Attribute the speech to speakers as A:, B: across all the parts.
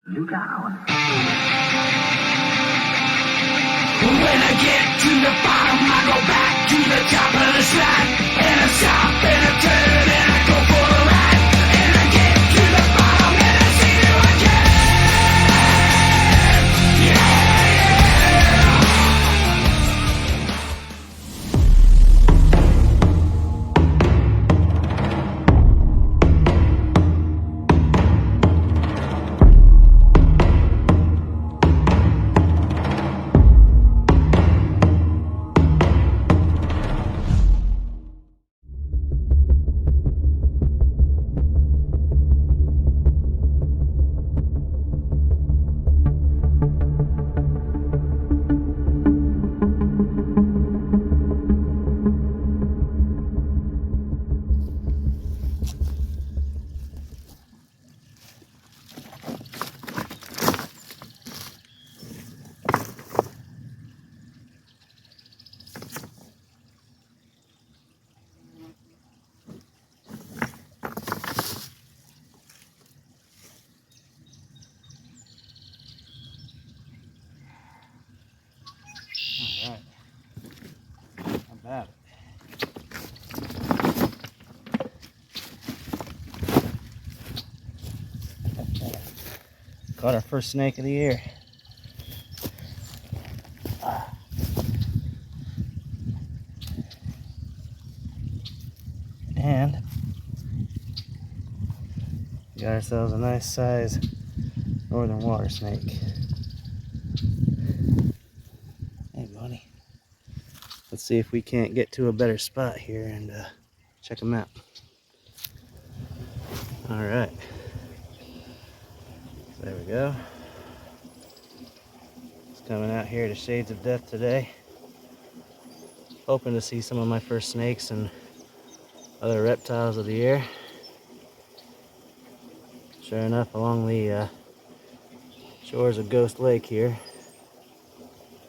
A: Look out.
B: When I get to the bottom, I go back to the top of the slide. And I stop and I turn and I go for a ride. And I get to the bottom and I see you again.
C: Alright, how about it? Caught our first snake of the year. And got ourselves a nice size northern water snake. Hey buddy, let's see if we can't get to a better spot here and check them out. All right, there we go. It's coming out here to Shades of Death today, hoping to see some of my first snakes and other reptiles of the year. Sure enough, along the shores of Ghost Lake here,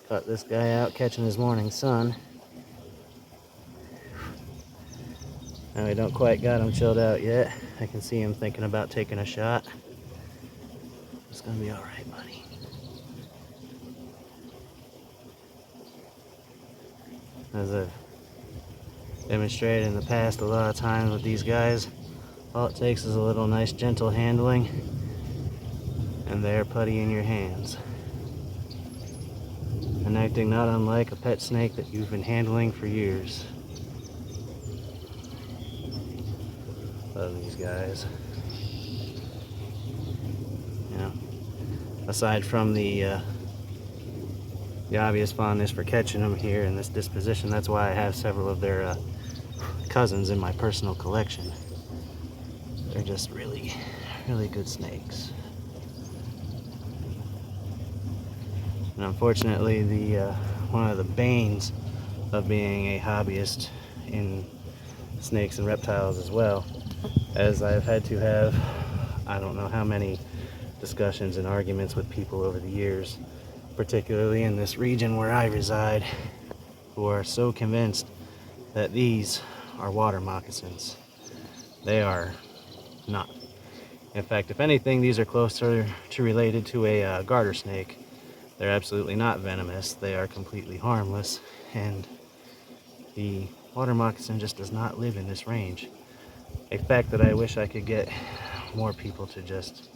C: caught this guy out catching his morning sun. Now we don't quite got him chilled out yet. I can see him thinking about taking a shot. It's gonna be all right, buddy. As I've demonstrated in the past a lot of times with these guys, all it takes is a little nice gentle handling and they're putty in your hands. And acting not unlike a pet snake that you've been handling for years. Love these guys. You know, aside from the obvious fondness for catching them here in this disposition, that's why I have several of their cousins in my personal collection. They're just really, really good snakes. And unfortunately, the one of the banes of being a hobbyist in snakes and reptiles as well, as I've had to have I don't know how many discussions and arguments with people over the years, particularly in this region where I reside, who are so convinced that these are water moccasins. They are not. In fact, if anything, these are closer to related to a garter snake. They're absolutely not venomous. They are completely harmless, and the water moccasin just does not live in this range. A fact that I wish I could get more people to just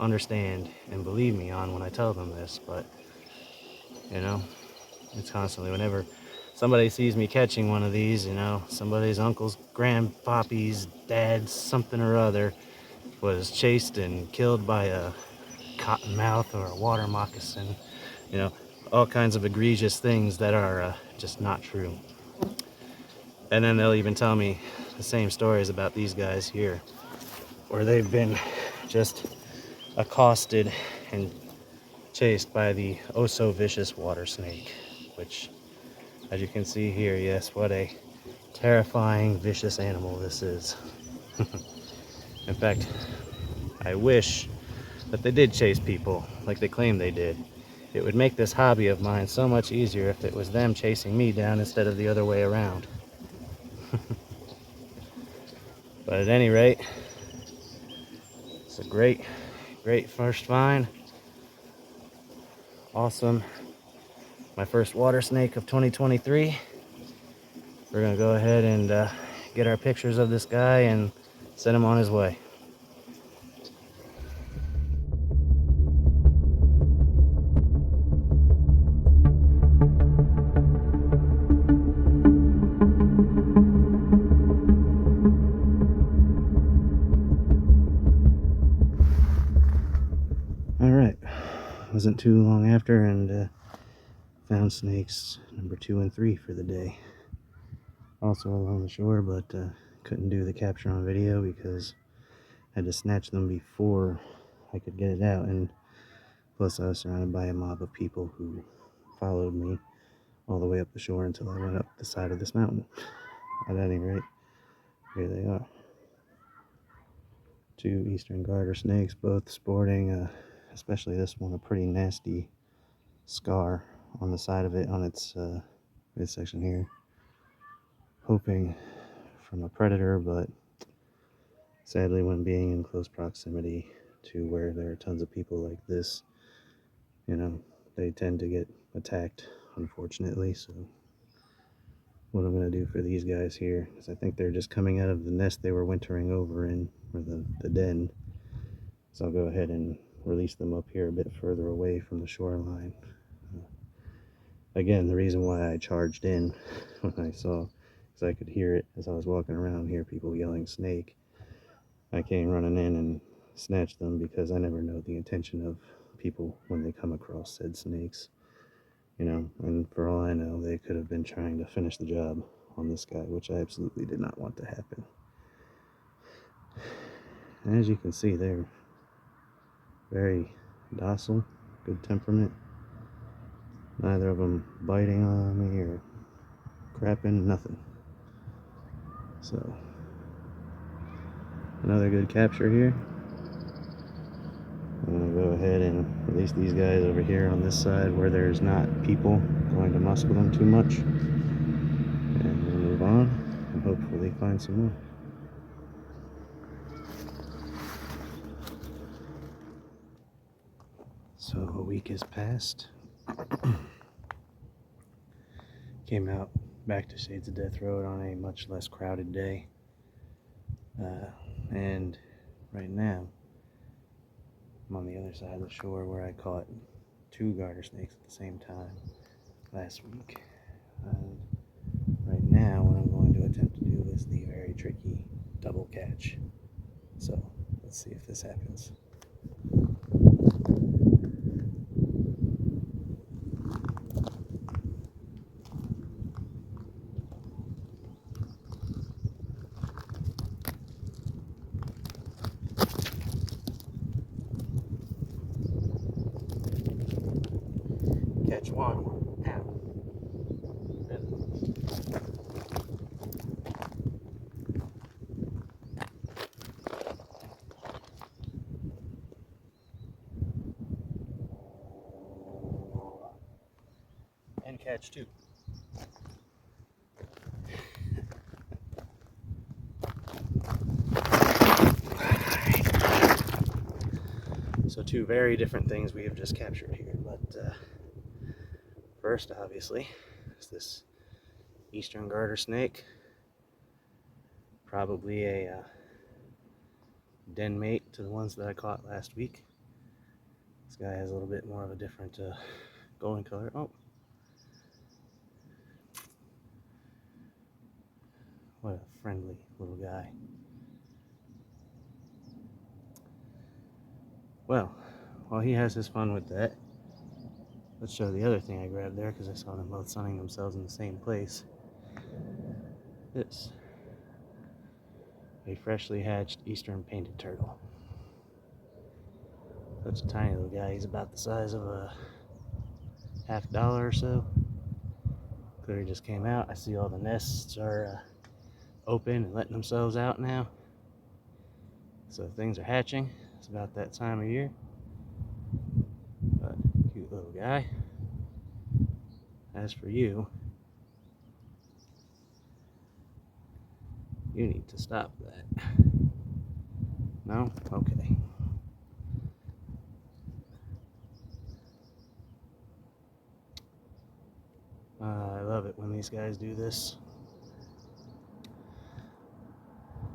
C: understand and believe me on when I tell them this, but you know, it's constantly, whenever somebody sees me catching one of these, you know, somebody's uncle's grandpappy's dad's something or other was chased and killed by a cottonmouth or a water moccasin, you know, all kinds of egregious things that are just not true. And then they'll even tell me the same stories about these guys here, where they've been just accosted and chased by the oh so vicious water snake, which, as you can see here, yes, what a terrifying, vicious animal this is. In fact, I wish that they did chase people like they claim they did. It would make this hobby of mine so much easier if it was them chasing me down instead of the other way around. But at any rate, it's a great first find. awesome. My first water snake of 2023. We're gonna go ahead and get our pictures of this guy and send him on his way. Alright, wasn't too long after and found snakes number 2 and 3 for the day. Also along the shore, but couldn't do the capture on video because I had to snatch them before I could get it out, and plus I was surrounded by a mob of people who followed me all the way up the shore until I went up the side of this mountain. At any rate, here they are. 2 eastern garter snakes, both sporting, especially this one, a pretty nasty scar on the side of it, on its midsection here. Hoping from a predator, but sadly when being in close proximity to where there are tons of people like this, you know, they tend to get attacked, unfortunately. So what I'm going to do for these guys here is, I think they're just coming out of the nest they were wintering over in, or the den. So I'll go ahead and release them up here a bit further away from the shoreline. Again, the reason why I charged in when I saw, because I could hear it as I was walking around, hear people yelling snake. I came running in and snatched them because I never know the intention of people when they come across said snakes. You know, and for all I know, they could have been trying to finish the job on this guy, which I absolutely did not want to happen. And as you can see, they're very docile, good temperament. Neither of them biting on me or crapping, nothing. So, another good capture here. I'm going to go ahead and release these guys over here on this side where there's not people going to mess with them too much. And we'll move on and hopefully find some more. So a week has passed. Came out back to Shades of Death Road on a much less crowded day. And right now, I'm on the other side of the shore where I caught 2 garter snakes at the same time last week. And right now, what I'm going to attempt to do is the very tricky double catch. So let's see if this happens. Catch one. Ow. And catch 2. So 2 very different things we have just captured here, but first, obviously, is this eastern garter snake. Probably a den mate to the ones that I caught last week. This guy has a little bit more of a different golden color. Oh, what a friendly little guy. Well, while he has his fun with that, let's show the other thing I grabbed there, because I saw them both sunning themselves in the same place. This, a freshly hatched eastern painted turtle. Such a tiny little guy. He's about the size of a $50 or so. Clearly just came out. I see all the nests are open and letting themselves out now. So things are hatching. It's about that time of year. But cute little guy. As for you, you need to stop that. No? Okay. love it when these guys do this.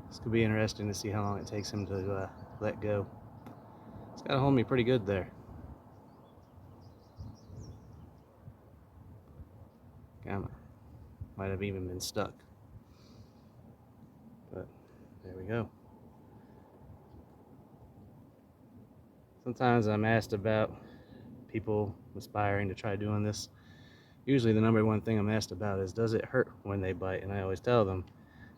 C: This could be interesting to see how long it takes him to let go. It's got to hold me pretty good there. Gamma. Might have even been stuck. But there we go. Sometimes I'm asked about people aspiring to try doing this. Usually the number one thing I'm asked about is, does it hurt when they bite? And I always tell them,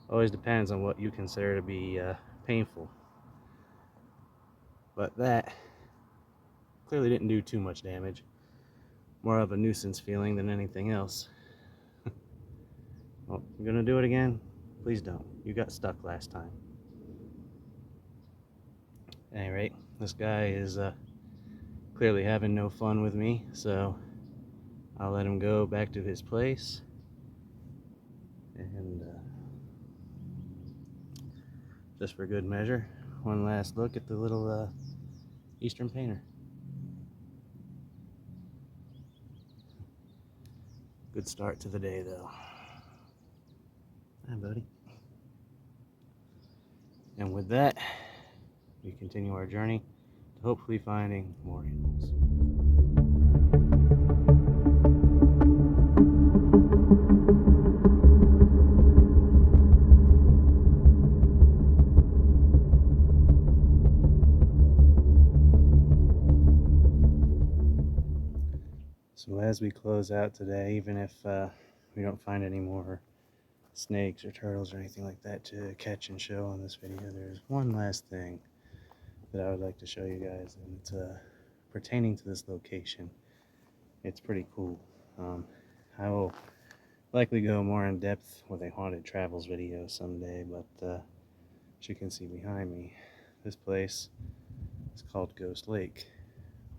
C: always depends on what you consider to be painful. But that clearly didn't do too much damage. More of a nuisance feeling than anything else. Well, you're gonna do it again? Please don't. You got stuck last time. At any rate, this guy is clearly having no fun with me, so I'll let him go back to his place. And just for good measure, one last look at the little Eastern painter. Good start to the day, though. Hi, buddy. And with that, we continue our journey to hopefully finding more animals. So as we close out today, even if we don't find any more snakes or turtles or anything like that to catch and show on this video, there's one last thing that I would like to show you guys, and it's pertaining to this location. It's pretty cool. I will likely go more in depth with a haunted travels video someday, but as you can see behind me, this place is called Ghost Lake,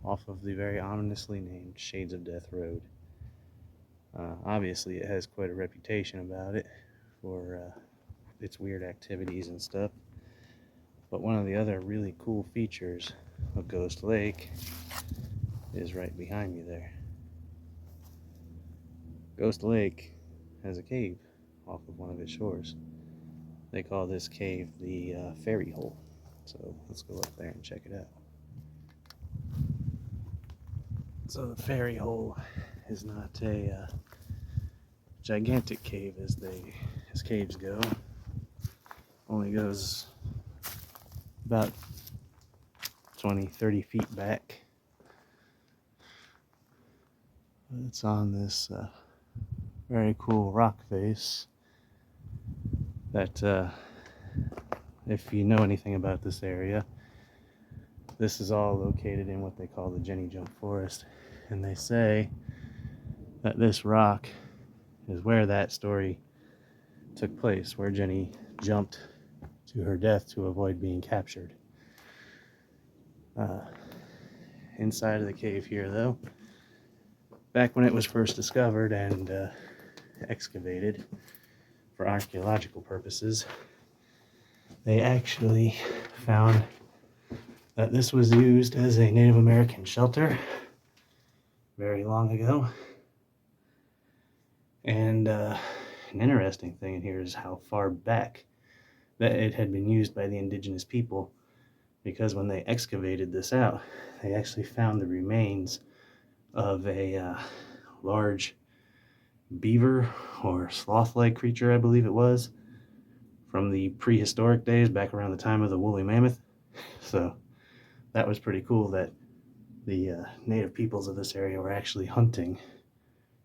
C: off of the very ominously named Shades of Death Road. Obviously it has quite a reputation about it for its weird activities and stuff, but one of the other really cool features of Ghost Lake is right behind me there. Ghost Lake has a cave off of one of its shores. They call this cave the Fairy Hole, so let's go up there and check it out. So the Fairy Hole is not a gigantic cave as caves go. Only goes about 20-30 feet back. But it's on this very cool rock face that if you know anything about this area, this is all located in what they call the Jenny Jump Forest, and they say that this rock is where that story took place, where Jenny jumped to her death to avoid being captured. Inside of the cave here, though, back when it was first discovered and excavated for archaeological purposes, they actually found that this was used as a Native American shelter very long ago. And an interesting thing in here is how far back that it had been used by the indigenous people, because when they excavated this out, they actually found the remains of a large beaver or sloth-like creature, I believe it was, from the prehistoric days back around the time of the woolly mammoth. So that was pretty cool that the native peoples of this area were actually hunting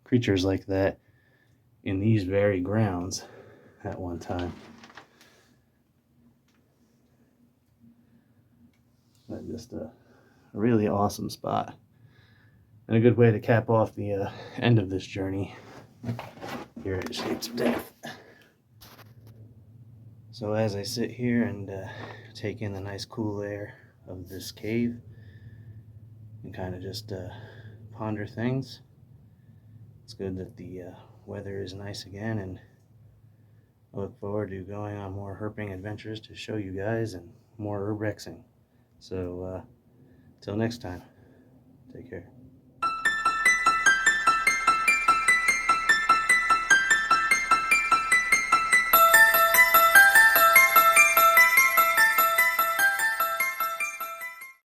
C: creatures like that in these very grounds at one time. Just a really awesome spot, and a good way to cap off the end of this journey here at Shades of Death. So as I sit here and take in the nice cool air of this cave and kind of just ponder things, it's good that the weather is nice again, and I look forward to going on more herping adventures to show you guys, and more urbexing. So till next time, take care.